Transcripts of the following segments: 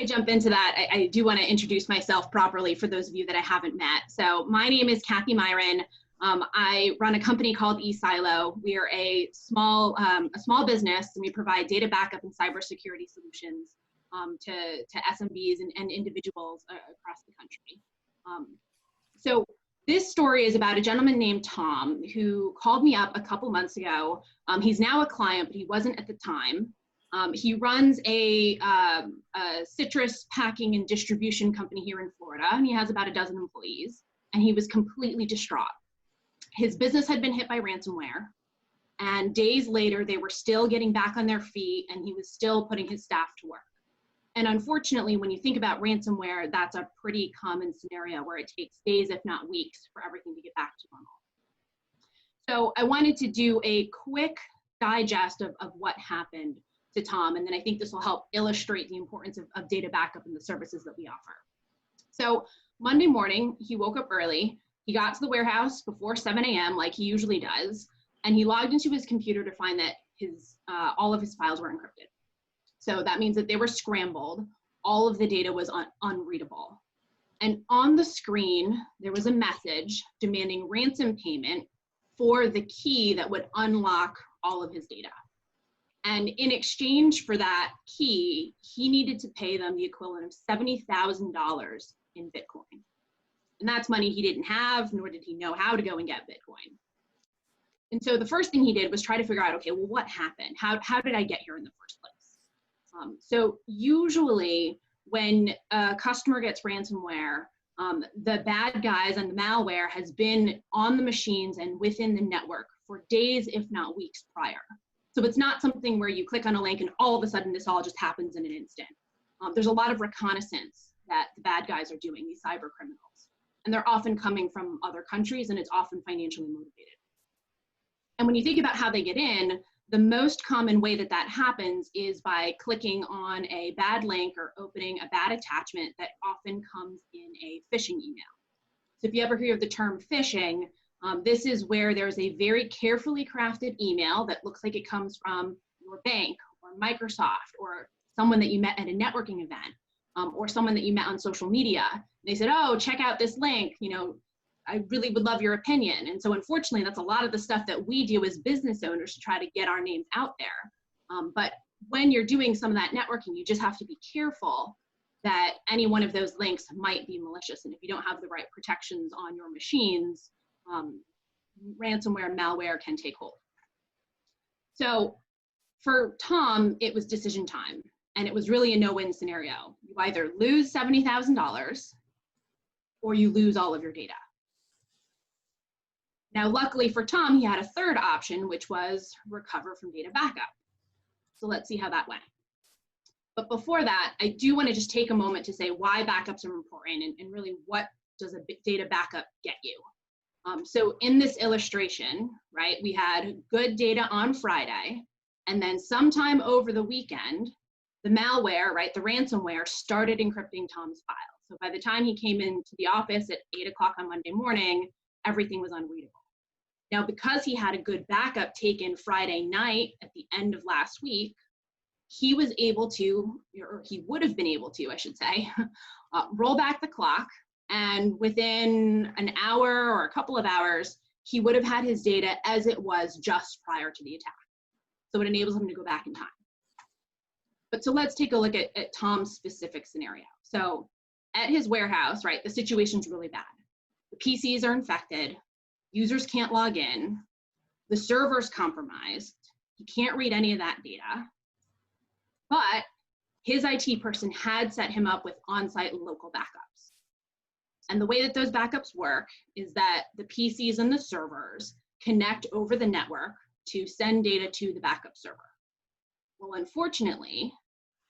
I jump into that, I do want to introduce myself properly for those of you that I haven't met. So my name is Kathy Myron. I run a company called eSilo. We are a small business, and we provide data backup and cybersecurity solutions to SMBs and individuals across the country. So this story is about a gentleman named Tom who called me up a couple months ago. He's now a client, but he wasn't at the time. He runs a citrus packing and distribution company here in Florida, and he has about a dozen employees, and he was completely distraught. His business had been hit by ransomware, and days later, they were still getting back on their feet, and he was still putting his staff to work. And unfortunately, when you think about ransomware, that's a pretty common scenario where it takes days, if not weeks, for everything to get back to normal. So I wanted to do a quick digest of what happened to Tom, and then I think this will help illustrate the importance of data backup and the services that we offer. So Monday morning, he woke up early. He got to the warehouse before 7 a.m. like he usually does, and he logged into his computer to find that all of his files were encrypted. So that means that they were scrambled. All of the data was unreadable. And on the screen, there was a message demanding ransom payment for the key that would unlock all of his data. And in exchange for that key, he needed to pay them the equivalent of $70,000 in Bitcoin. And that's money he didn't have, nor did he know how to go and get Bitcoin. And so the first thing he did was try to figure out, okay, well, what happened? How did I get here in the first place? So usually when a customer gets ransomware, the bad guys and the malware has been on the machines and within the network for days, if not weeks prior. So it's not something where you click on a link and all of a sudden this all just happens in an instant. There's a lot of reconnaissance that the bad guys are doing, these cyber criminals. And they're often coming from other countries, and it's often financially motivated. And when you think about how they get in, the most common way that that happens is by clicking on a bad link or opening a bad attachment that often comes in a phishing email. So if you ever hear of the term phishing, this is where there's a very carefully crafted email that looks like it comes from your bank or Microsoft or someone that you met at a networking event or someone that you met on social media. They said, oh, check out this link, I really would love your opinion. And so unfortunately, that's a lot of the stuff that we do as business owners to try to get our names out there. But when you're doing some of that networking, you just have to be careful that any one of those links might be malicious. And if you don't have the right protections on your machines, ransomware and malware can take hold. So for Tom, it was decision time. And it was really a no-win scenario. You either lose $70,000 or you lose all of your data. Now, luckily for Tom, he had a third option, which was recover from data backup. So let's see how that went. But before that, I do want to just take a moment to say why backups are important and really what does a data backup get you. So in this illustration, right, we had good data on Friday, and then sometime over the weekend, the malware, right, the ransomware started encrypting Tom's files. So by the time he came into the office at 8 o'clock on Monday morning, everything was unreadable. Now, because he had a good backup taken Friday night at the end of last week, he was able to, or he would have been able to, I should say, roll back the clock, and within an hour or a couple of hours, he would have had his data as it was just prior to the attack. So it enables him to go back in time. But so let's take a look at Tom's specific scenario. So at his warehouse, right, the situation's really bad. The PCs are infected. Users can't log in. The server's compromised. He can't read any of that data. But his IT person had set him up with on-site local backups. And the way that those backups work is that the PCs and the servers connect over the network to send data to the backup server. Well, unfortunately,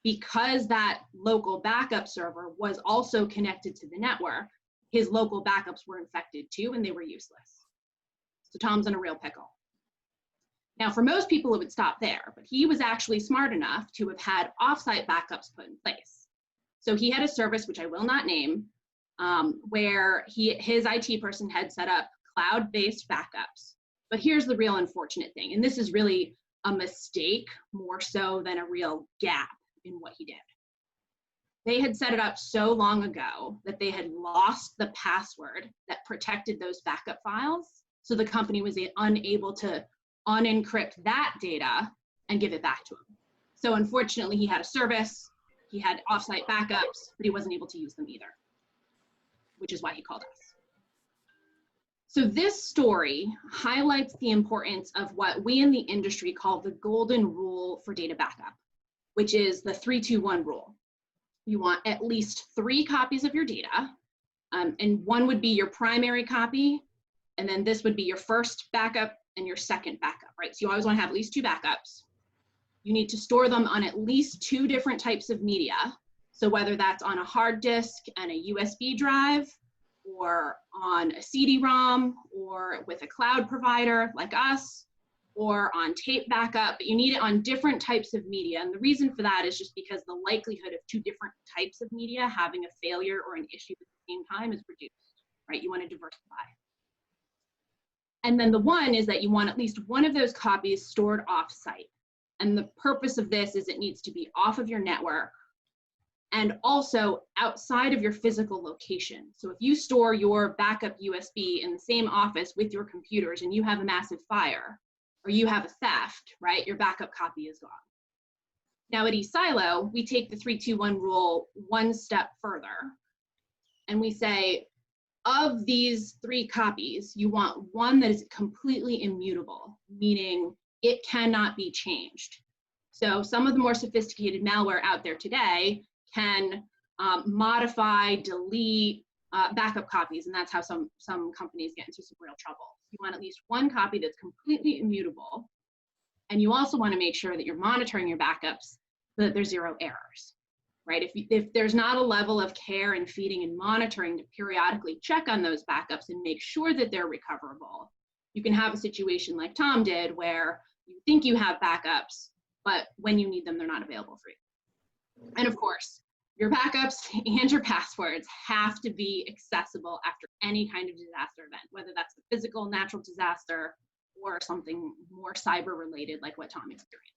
because that local backup server was also connected to the network, his local backups were infected too, and they were useless. So Tom's in a real pickle. Now, for most people, it would stop there, but he was actually smart enough to have had offsite backups put in place. So he had a service, which I will not name, where his IT person had set up cloud-based backups. But here's the real unfortunate thing, and this is really a mistake more so than a real gap in what he did. They had set it up so long ago that they had lost the password that protected those backup files. So the company was unable to unencrypt that data and give it back to him. So unfortunately, he had a service, he had offsite backups, but he wasn't able to use them either, which is why he called us. So this story highlights the importance of what we in the industry call the golden rule for data backup, which is the 3-2-1 rule. You want at least 3 copies of your data, and one would be your primary copy, and then this would be your first backup and your second backup, right? So you always want to have at least 2 backups. You need to store them on at least 2 different types of media. So whether that's on a hard disk and a USB drive, or on a CD-ROM, or with a cloud provider like us, or on tape backup, but you need it on different types of media. And the reason for that is just because the likelihood of 2 different types of media having a failure or an issue at the same time is reduced, right? You want to diversify. And then the one is that you want at least one of those copies stored off-site. And the purpose of this is it needs to be off of your network and also outside of your physical location. So if you store your backup USB in the same office with your computers and you have a massive fire or you have a theft, right, your backup copy is gone. Now at eSilo, we take the 3-2-1 rule one step further and we say, of these 3 copies, you want one that is completely immutable, meaning it cannot be changed. So some of the more sophisticated malware out there today can modify, delete backup copies, and that's how some companies get into some real trouble. You want at least one copy that's completely immutable, and you also want to make sure that you're monitoring your backups so that there's 0 errors, right? If there's not a level of care and feeding and monitoring to periodically check on those backups and make sure that they're recoverable, you can have a situation like Tom did where you think you have backups, but when you need them, they're not available for you. And of course, your backups and your passwords have to be accessible after any kind of disaster event, whether that's a physical, natural disaster, or something more cyber related like what Tom experienced.